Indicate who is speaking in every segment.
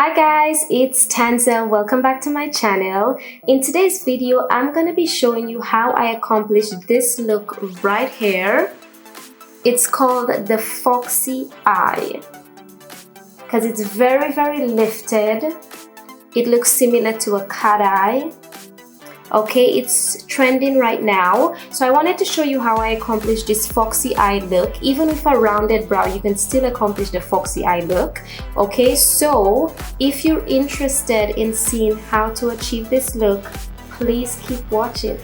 Speaker 1: Hi guys, it's Tanza. Welcome back to my channel. In today's video, I'm going to be showing you how I accomplished this look right here. It's called the Foxy eye because it's very lifted. It looks similar to a cat eye. Okay, it's trending right now. So I wanted to show you how I accomplished this foxy eye look. Even with a rounded brow, you can still accomplish the foxy eye look. Okay, so if you're interested in seeing how to achieve this look, please keep watching.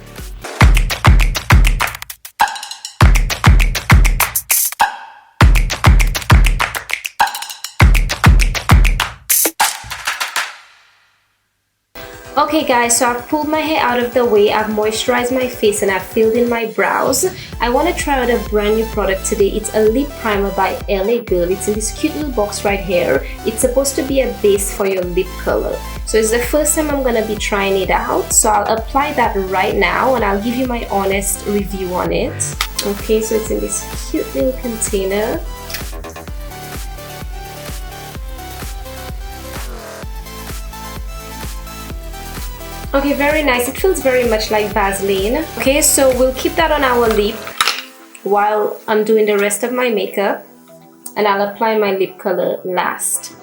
Speaker 1: Okay guys, so I've pulled my hair out of the way, I've moisturized my face and I've filled in my brows. I want to try out a brand new product today. It's a lip primer by LA Girl. It's in this cute little box right here. It's supposed to be a base for your lip color. So it's the first time I'm going to be trying it out. So I'll apply that right now and I'll give you my honest review on it. Okay, so it's in this cute little container. Okay, very nice. It feels very much like Vaseline. Okay, so we'll keep that on our lip while I'm doing the rest of my makeup, and I'll apply my lip color last.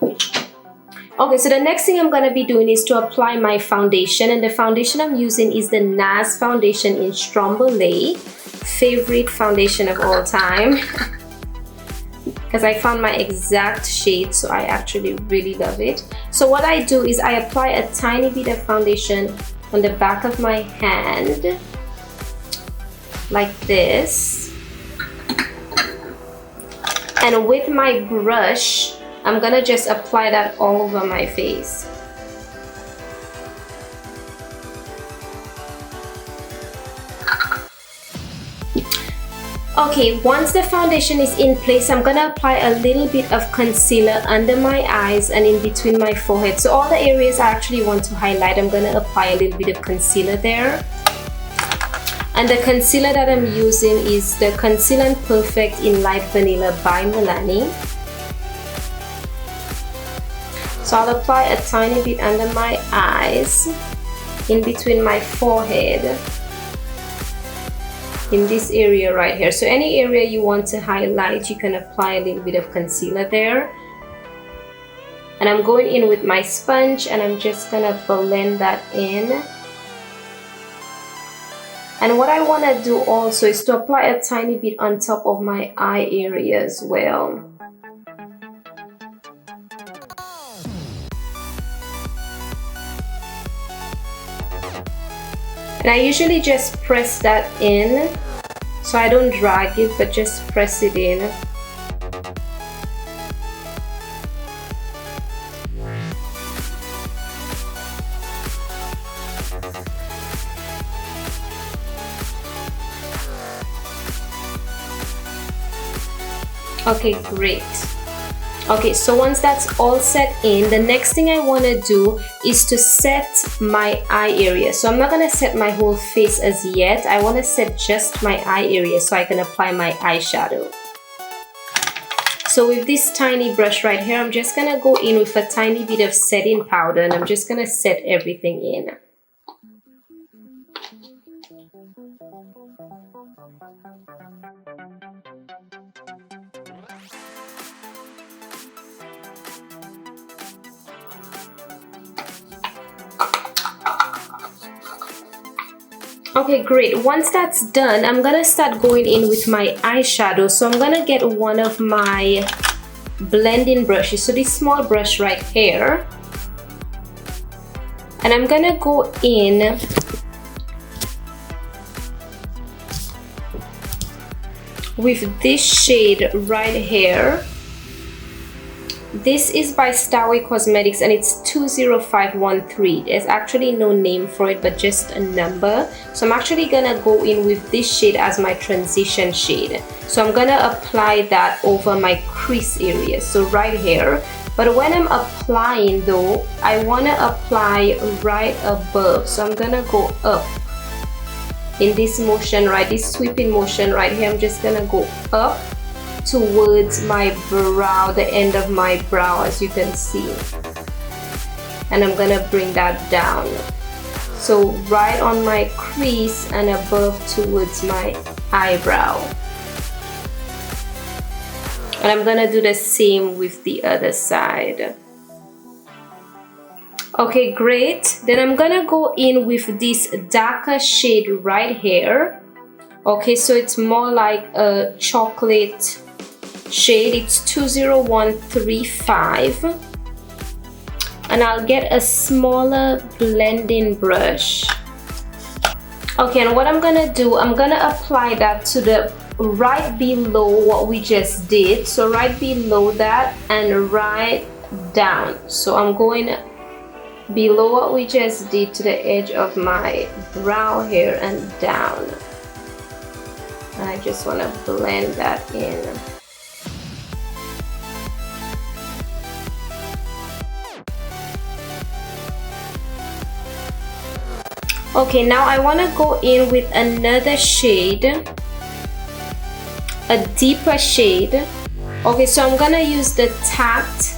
Speaker 1: Okay, so the next thing I'm going to be doing is to apply my foundation, and the foundation I'm using is the NARS foundation in Stromboli. Favorite foundation of all time. Because I found my exact shade, so I actually really love it. So what I do is I apply a tiny bit of foundation on the back of my hand, like this. And with my brush, I'm gonna just apply that all over my face. Okay, once the foundation is in place, I'm gonna apply a little bit of concealer under my eyes and in between my forehead. So all the areas I actually want to highlight, I'm gonna apply a little bit of concealer there. And the concealer that I'm using is the Concealer Perfect in Light Vanilla by Milani. So I'll apply a tiny bit under my eyes, in between my forehead, in this area right here. So any area you want to highlight, you can apply a little bit of concealer there. And I'm going in with my sponge and I'm just gonna blend that in. And what I want to do also is to apply a tiny bit on top of my eye area as well. And I usually just press that in, so I don't drag it, but just press it in. Okay, great. Okay, so once that's all set in, the next thing I want to do is to set my eye area. So I'm not going to set my whole face as yet. I want to set just my eye area so I can apply my eyeshadow. So with this tiny brush right here, I'm just going to go in with a tiny bit of setting powder and I'm just going to set everything in. Okay, great. Once that's done, I'm gonna start going in with my eyeshadow. So I'm gonna get one of my blending brushes, so this small brush right here, and I'm gonna go in with this shade right here. This is by Starway Cosmetics and it's 20513. There's actually no name for it but just a number. So I'm actually gonna go in with this shade as my transition shade. So I'm gonna apply that over my crease area, so right here. But when I'm applying though, I wanna apply right above. So I'm gonna go up in this motion, right, this sweeping motion right here. I'm just gonna go up towards my brow, the end of my brow, as you can see. and I'm gonna bring that down. So right on my crease and above towards my eyebrow. And I'm gonna do the same with the other side. Okay, great. Then I'm gonna go in with this darker shade right here. Okay, so it's more like a chocolate shade. It's 20135. And I'll get a smaller blending brush. Okay, and what I'm gonna do, I'm gonna apply that to the right below what we just did. So right below that and right down. So I'm going below what we just did to the edge of my brow here and down. And I just want to blend that in. Okay, now I want to go in with another shade, a deeper shade. Okay, so I'm gonna use the Tact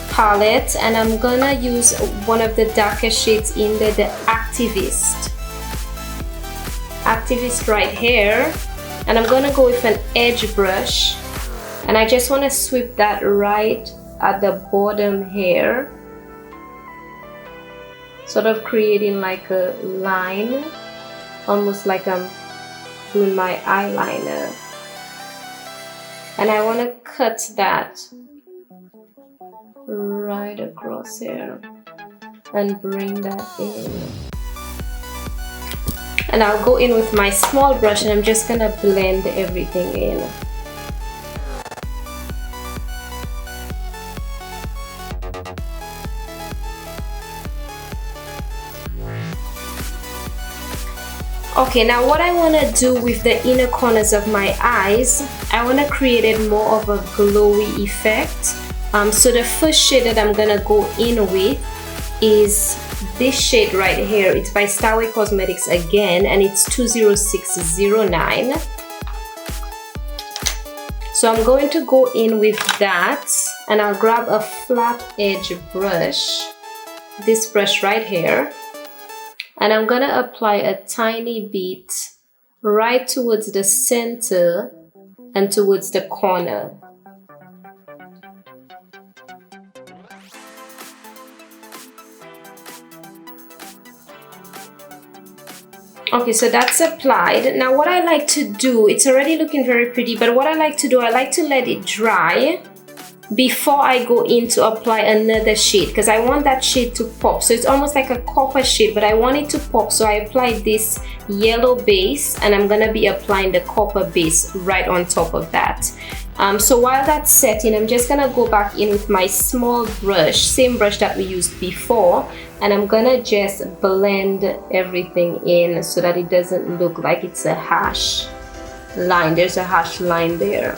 Speaker 1: palette and I'm gonna use one of the darker shades in there, the Activist right here, and I'm gonna go with an edge brush and I just want to sweep that right at the bottom here, sort of creating like a line, almost like I'm doing my eyeliner. And I want to cut that right across here and bring that in. And I'll go in with my small brush and I'm just gonna blend everything in. Okay, now what I want to do with the inner corners of my eyes, I want to create it more of a glowy effect. So the first shade that I'm gonna go in with is this shade right here. It's by Starway Cosmetics again, and it's 20609. So I'm going to go in with that, and I'll grab a flat edge brush, this brush right here, and I'm gonna apply a tiny bit right towards the center and towards the corner. Okay, so that's applied. Now what I like to do, it's already looking very pretty, but what I like to do, I like to let it dry before I go in to apply another shade, because I want that shade to pop. So it's almost like a copper shade, but I want it to pop. So I apply this yellow base and I'm gonna be applying the copper base right on top of that. So while that's setting, I'm just gonna go back in with my small brush, same brush that we used before, and I'm gonna just blend everything in so that it doesn't look like it's a hash line. There's a hash line there.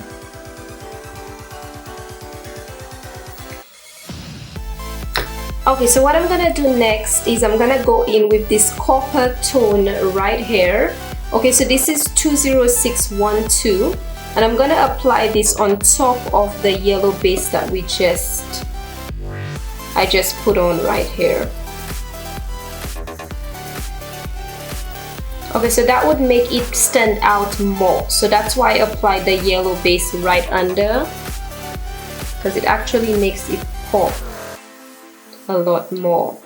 Speaker 1: Okay, so what I'm gonna do next is I'm gonna go in with this copper tone right here. Okay, so this is 20612, and I'm gonna apply this on top of the yellow base that I just put on right here. Okay, so that would make it stand out more. So that's why I applied the yellow base right under, because it actually makes it pop a lot more.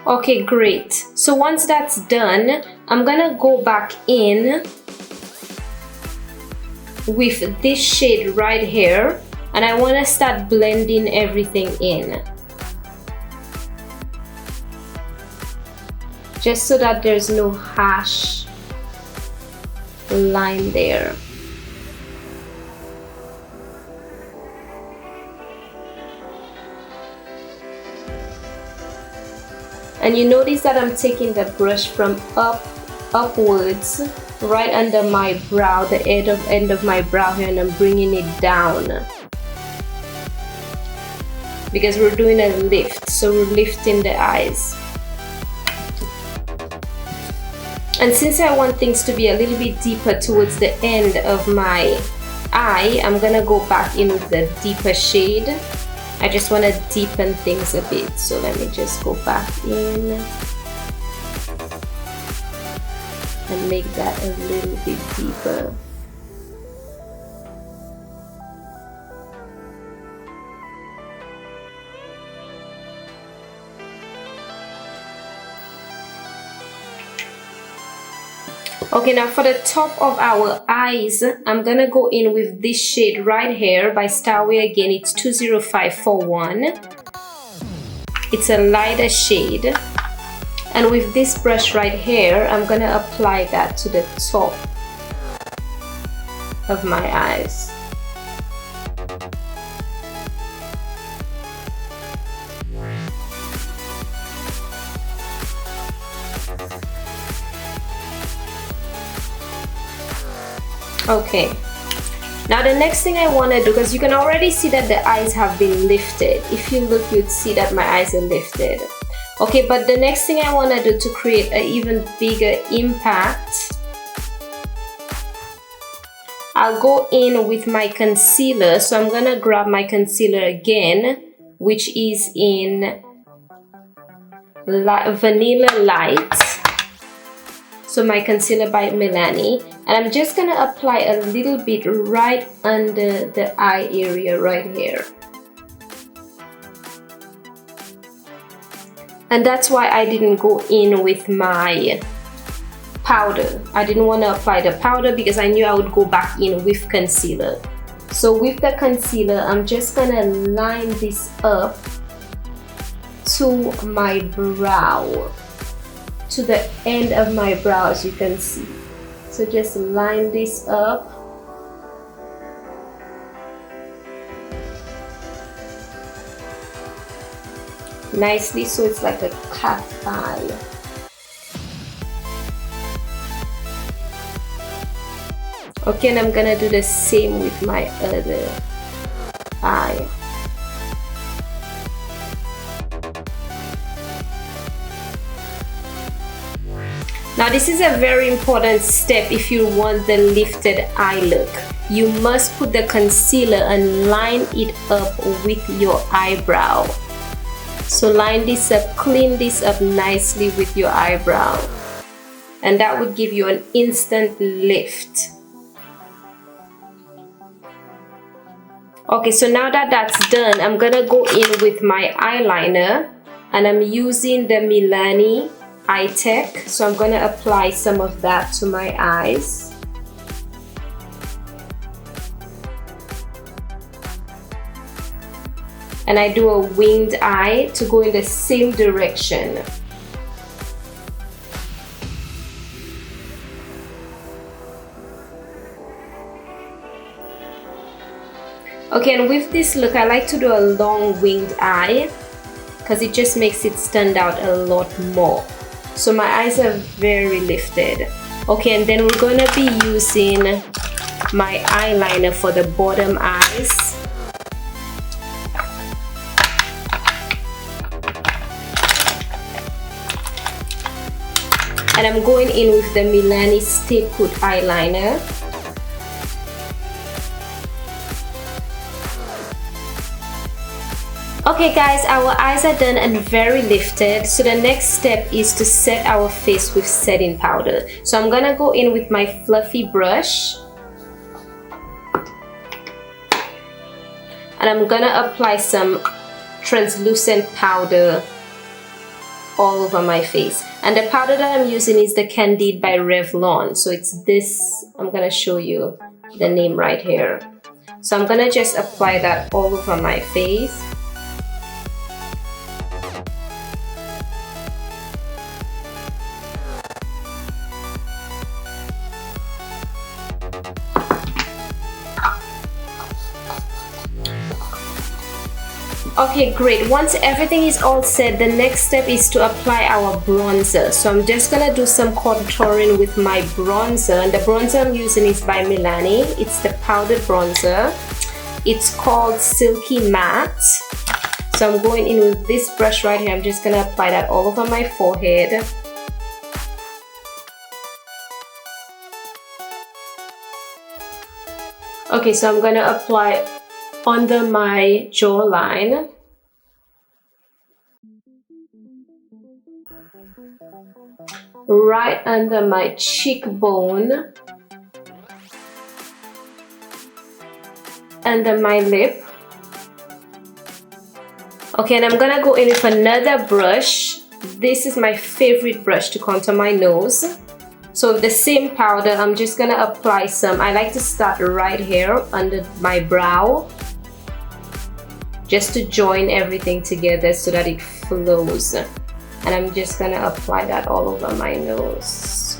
Speaker 1: Okay, great. So once that's done, I'm gonna go back in with this shade right here, and I want to start blending everything in, just so that there's no hash line there. And you notice that I'm taking the brush from upwards right under my brow, the end of my brow here, and I'm bringing it down, because we're doing a lift, so we're lifting the eyes. And since I want things to be a little bit deeper towards the end of my eye, I'm gonna go back in with the deeper shade. I just want to deepen things a bit, so let me just go back in and make that a little bit deeper. Okay, now for the top of our eyes, I'm gonna go in with this shade right here by Starway. Again, it's 20541. It's a lighter shade. And with this brush right here, I'm gonna apply that to the top of my eyes. Okay, now the next thing I want to do, because you can already see that the eyes have been lifted. If you look, you'd see that my eyes are lifted. Okay, but the next thing I want to do to create an even bigger impact, I'll go in with my concealer. So I'm gonna grab my concealer again, which is in Vanilla Light. So my concealer by Milani, and I'm just gonna apply a little bit right under the eye area right here. And that's why I didn't go in with my powder. I didn't want to apply the powder because I knew I would go back in with concealer. So with the concealer, I'm just gonna line this up to my brow, to the end of my brow, as you can see. So just line this up. Nicely, so it's like a cat eye. Okay, and I'm gonna do the same with my other eye. Now this is a very important step if you want the lifted eye look. You must put the concealer and line it up with your eyebrow. So line this up, clean this up nicely with your eyebrow. And that would give you an instant lift. Okay, so now that that's done, I'm gonna go in with my eyeliner, and I'm using the Milani Eye Tech. So I'm gonna apply some of that to my eyes. And I do a winged eye to go in the same direction. Okay, and with this look, I like to do a long winged eye because it just makes it stand out a lot more. So my eyes are very lifted. Okay, and then we're gonna be using my eyeliner for the bottom eyes. And I'm going in with the Milani Stay Put eyeliner. Okay guys, our eyes are done and very lifted. So the next step is to set our face with setting powder. So I'm gonna go in with my fluffy brush. And I'm gonna apply some translucent powder all over my face. And the powder that I'm using is the Candide by Revlon. So it's this, I'm gonna show you the name right here. So I'm gonna just apply that all over my face. Okay, great. Once everything is all set, the next step is to apply our bronzer. So I'm just gonna do some contouring with my bronzer, and the bronzer I'm using is by Milani. It's the powdered bronzer. It's called Silky Matte. So I'm going in with this brush right here. I'm just gonna apply that all over my forehead. Okay, so I'm gonna apply under my jawline. Right under my cheekbone. Under my lip. Okay, and I'm gonna go in with another brush. This is my favorite brush to contour my nose. So the same powder, I'm just gonna apply some. I like to start right here under my brow, just to join everything together so that it flows. And I'm just gonna apply that all over my nose.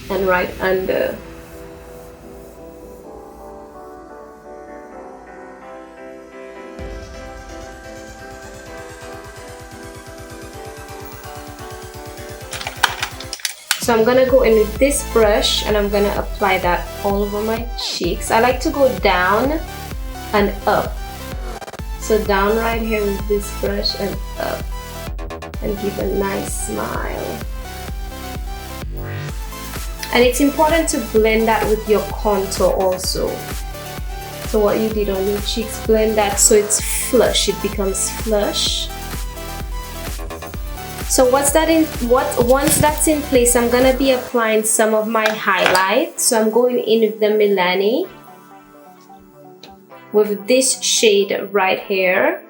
Speaker 1: And right under. So I'm gonna go in with this brush and I'm gonna apply that all over my cheeks. I like to go down and up. So down right here with this brush and up. And give a nice smile. And it's important to blend that with your contour also. So what you did on your cheeks, blend that so it's flush, it becomes flush. So once that's in place, I'm gonna be applying some of my highlight. So I'm going in with the Milani with this shade right here,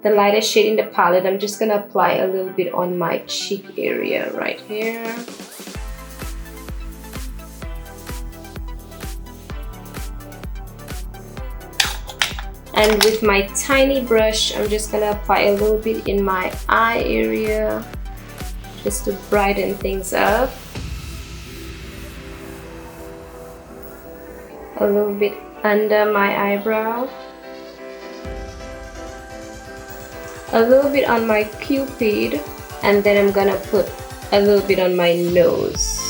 Speaker 1: the lightest shade in the palette. I'm just gonna apply a little bit on my cheek area right here. And with my tiny brush, I'm just gonna apply a little bit in my eye area, just to brighten things up. A little bit under my eyebrow. A little bit on my cupid, and then I'm gonna put a little bit on my nose.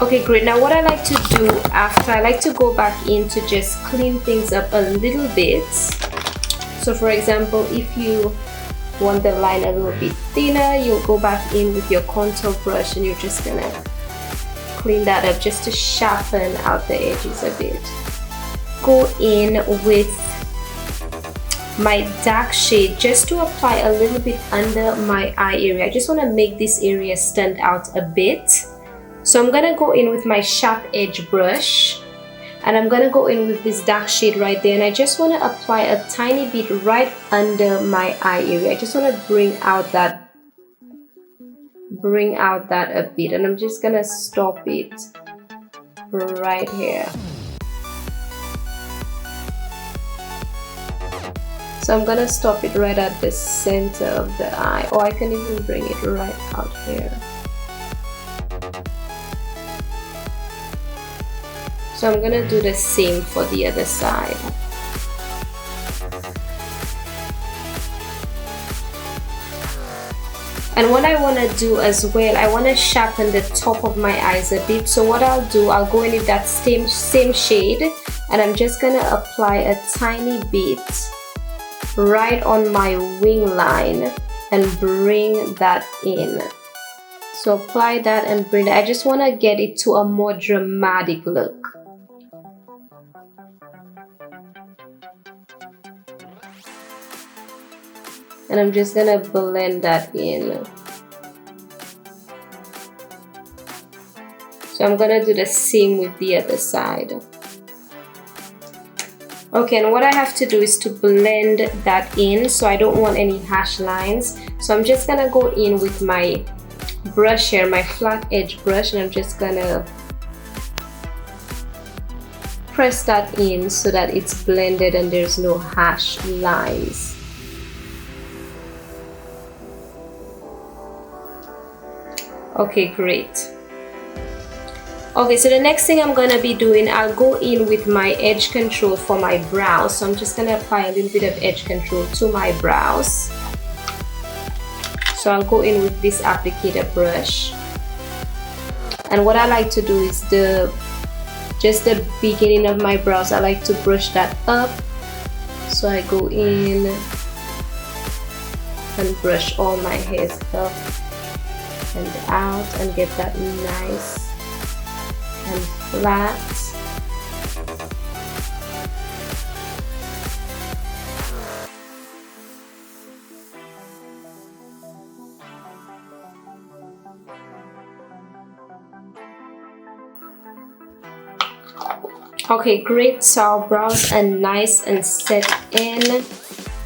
Speaker 1: Okay, great. Now what I like to do after, I like to go back in to just clean things up a little bit. So for example, if you want the line a little bit thinner, you'll go back in with your contour brush and you're just gonna clean that up just to sharpen out the edges a bit. Go in with my dark shade just to apply a little bit under my eye area. I just want to make this area stand out a bit. So I'm gonna go in with my sharp edge brush and I'm gonna go in with this dark shade right there, and I just want to apply a tiny bit right under my eye area. I just want to bring out that a bit, and I'm just gonna stop it right here. So I'm gonna stop it right at the center of the eye, or I can even bring it right out here. So I'm gonna do the same for the other side. And what I want to do as well, I want to sharpen the top of my eyes a bit. So what I'll do, I'll go in with that same shade, and I'm just gonna apply a tiny bit right on my wing line and bring that in. So apply that and bring it. I just want to get it to a more dramatic look. And I'm just gonna blend that in. So I'm gonna do the same with the other side. Okay, and what I have to do is to blend that in, so I don't want any harsh lines. So I'm just gonna go in with my brush here, my flat edge brush, and I'm just gonna press that in so that it's blended and there's no harsh lines. Okay, great. Okay, so the next thing I'm gonna be doing, I'll go in with my edge control for my brows. So I'm just gonna apply a little bit of edge control to my brows. So I'll go in with this applicator brush. And what I like to do is just the beginning of my brows, I like to brush that up. So I go in and brush all my hairs up. and out and get that nice and flat. Okay, great. So our brows are nice and set in.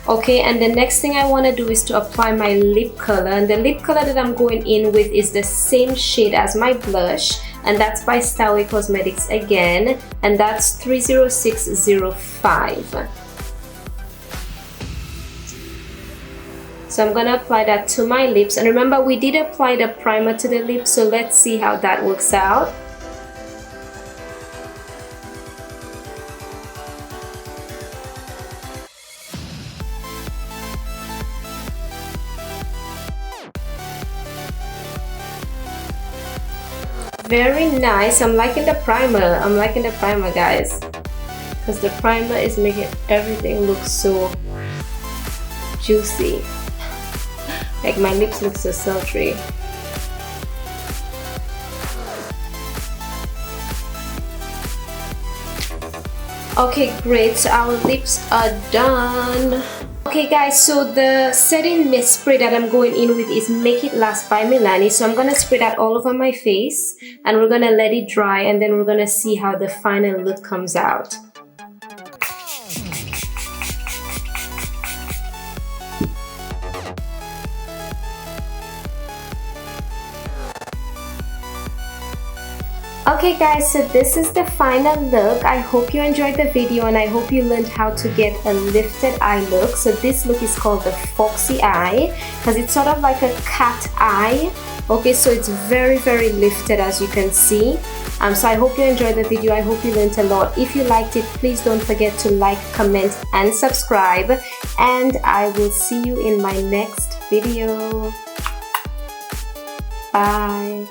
Speaker 1: Okay, and the next thing I want to do is to apply my lip color, and the lip color that I'm going in with is the same shade as my blush, and that's by Styleway Cosmetics again, and that's 30605. So I'm gonna apply that to my lips, and remember we did apply the primer to the lips, so let's see how that works out. Very nice. I'm liking the primer. I'm liking the primer, guys, because the primer is making everything look so juicy. Like my lips look so sultry. Okay, great. So our lips are done. Okay guys, so the setting mist spray that I'm going in with is Make It Last by Milani. So I'm gonna spray that all over my face, and we're gonna let it dry, and then we're gonna see how the final look comes out. Okay guys, so this is the final look. I hope you enjoyed the video, and I hope you learned how to get a lifted eye look. So this look is called the Foxy eye, because it's sort of like a cat eye. Okay, so it's very lifted, as you can see. So I hope you enjoyed the video. I hope you learned a lot. If you liked it, please don't forget to like, comment, and subscribe, and I will see you in my next video. Bye.